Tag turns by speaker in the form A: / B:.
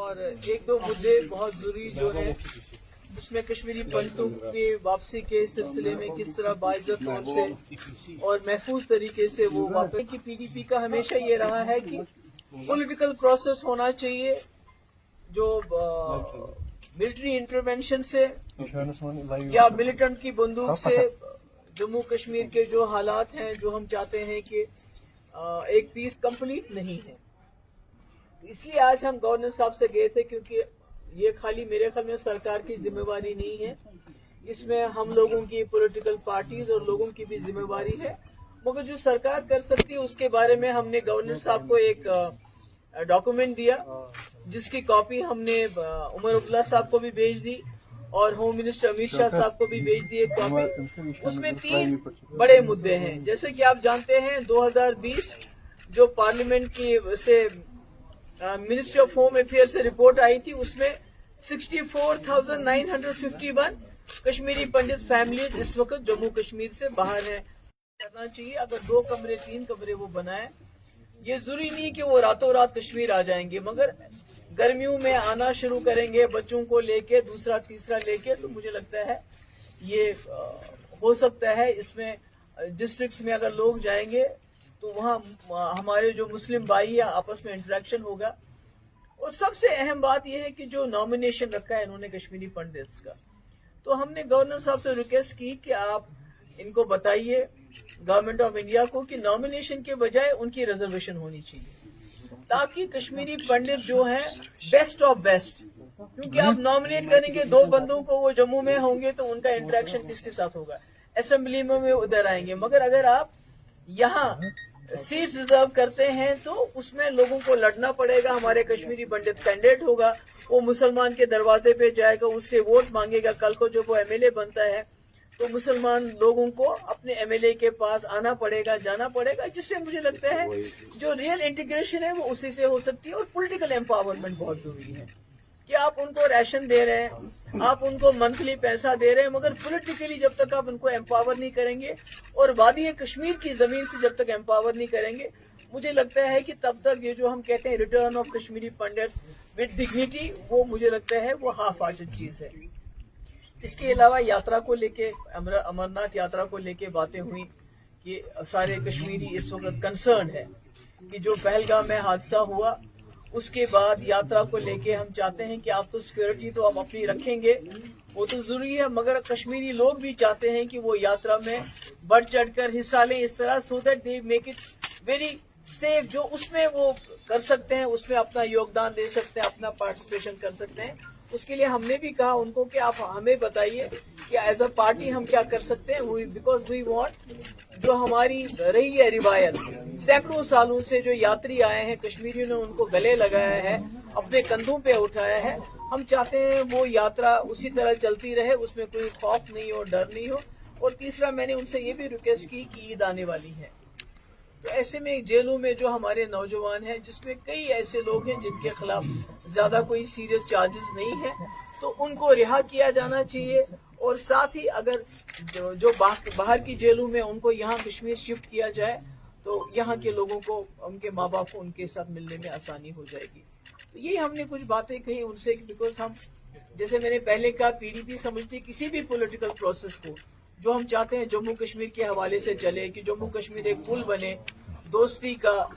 A: और एक दो मुद्दे बहुत जरूरी जो है उसमें कश्मीरी पंडितों की वापसी के सिलसिले में किस तरह बाइज्जत तौर से और महफूज तरीके से वो वापस की पीडीपी का हमेशा ये रहा है कि पॉलिटिकल प्रोसेस होना चाहिए जो मिलिट्री इंटरवेंशन से या मिलिटेंट की बंदूक से जम्मू कश्मीर के जो हालात हैं जो हम चाहते हैं कि एक पीस कंप्लीट नहीं है। इसलिए आज हम गवर्नर साहब से गए थे क्योंकि ये खाली मेरे ख्याल में सरकार की जिम्मेवारी नहीं है, इसमें हम लोगों की पॉलिटिकल पार्टीज और लोगों की भी जिम्मेवारी है। मगर जो सरकार कर सकती है उसके बारे में हमने गवर्नर साहब को एक डॉक्यूमेंट दिया जिसकी कॉपी हमने उमर अब्दुल्ला साहब को भी भेज दी और होम मिनिस्टर अमित शाह साहब को भी भेज दी एक कॉपी। उसमें 3 बड़े मुद्दे हैं। जैसे कि आप जानते हैं 2020 जो पार्लियामेंट की से मिनिस्ट्री ऑफ होम अफेयर से रिपोर्ट आई थी उसमें 64,951 कश्मीरी पंडित फैमिलीज इस वक्त जम्मू कश्मीर से बाहर हैं। करना चाहिए अगर 2 कमरे 3 कमरे वो बनाए, ये जरूरी नहीं कि वो रातों रात कश्मीर आ जाएंगे, मगर गर्मियों में आना शुरू करेंगे बच्चों को लेके दूसरा तीसरा लेके, तो मुझे लगता है ये हो सकता है। इसमें डिस्ट्रिक्ट्स में अगर लोग जाएंगे तो वहाँ हमारे जो मुस्लिम भाई है आपस में इंटरेक्शन होगा। और सबसे अहम बात यह है कि जो नॉमिनेशन रखा है इन्होंने कश्मीरी पंडित्स का, तो हमने गवर्नर साहब से रिक्वेस्ट की कि आप इनको बताइए गवर्नमेंट ऑफ इंडिया को कि नॉमिनेशन के बजाय उनकी रिजर्वेशन होनी चाहिए ताकि कश्मीरी पंडित जो है बेस्ट ऑफ बेस्ट, क्योंकि आप नॉमिनेट करेंगे 2 बंदों को, वो जम्मू में होंगे तो उनका इंटरेक्शन किसके साथ होगा, असेंबली में वो उधर आएंगे। मगर अगर आप यहाँ सीट रिजर्व करते हैं तो उसमें लोगों को लड़ना पड़ेगा। हमारे कश्मीरी पंडित कैंडिडेट होगा, वो मुसलमान के दरवाजे पे जाएगा, उससे वोट मांगेगा। कल को जब वो एमएलए बनता है तो मुसलमान लोगों को अपने एमएलए के पास आना पड़ेगा, जाना पड़ेगा, जिससे मुझे लगता है जो रियल इंटीग्रेशन है वो उसी से हो सकती है। और पॉलिटिकल एम्पावरमेंट बहुत जरूरी है कि आप उनको राशन दे रहे हैं, आप उनको मंथली पैसा दे रहे हैं, मगर पॉलिटिकली जब तक आप उनको एम्पावर नहीं करेंगे और वादी कश्मीर की जमीन से जब तक एम्पावर नहीं करेंगे, मुझे लगता है कि तब तक ये जो हम कहते हैं return of Kashmiri pundits with dignity, वो मुझे लगता है वो हाफ हार्टेड चीज है। इसके अलावा यात्रा को लेके, अमरनाथ यात्रा को लेके बातें हुई कि सारे कश्मीरी इस वक्त कंसर्न है कि जो पहलगाम में हादसा हुआ उसके बाद यात्रा को लेके हम चाहते हैं कि आप तो सिक्योरिटी तो आप अपनी रखेंगे, वो तो जरूरी है, मगर कश्मीरी लोग भी चाहते हैं कि वो यात्रा में बढ़ चढ़कर हिस्सा लें इस तरह, so that they make it very safe. जो उसमें वो कर सकते हैं उसमें अपना योगदान दे सकते हैं, अपना पार्टिसिपेशन कर सकते हैं। उसके लिए हमने भी कहा उनको कि आप हमें बताइए कि एज अ पार्टी हम क्या कर सकते हैं, बिकॉज वी वांट जो हमारी रही है रिवायत, सैकड़ों सालों से जो यात्री आए हैं कश्मीरियों ने उनको गले लगाया है, अपने कंधों पे उठाया है, हम चाहते हैं वो यात्रा उसी तरह चलती रहे, उसमें कोई खौफ नहीं हो, डर नहीं हो। और तीसरा मैंने उनसे ये भी रिक्वेस्ट की कि ईद आने वाली है, तो ऐसे में जेलों में जो हमारे नौजवान हैं जिसमें कई ऐसे लोग हैं जिनके खिलाफ ज्यादा कोई सीरियस चार्जेस नहीं है, तो उनको रिहा किया जाना चाहिए। और साथ ही अगर जो बाहर की जेलों में उनको यहाँ कश्मीर शिफ्ट किया जाए तो यहाँ के लोगों को, उनके माँ बाप को उनके साथ मिलने में आसानी हो जाएगी। तो यही हमने कुछ बातें कही उनसे, बिकॉज हम, जैसे मैंने पहले कहा, पीडीपी समझती किसी भी पॉलिटिकल प्रोसेस को जो हम चाहते हैं जम्मू कश्मीर के हवाले से चले, कि जम्मू कश्मीर एक पुल बने दोस्ती का,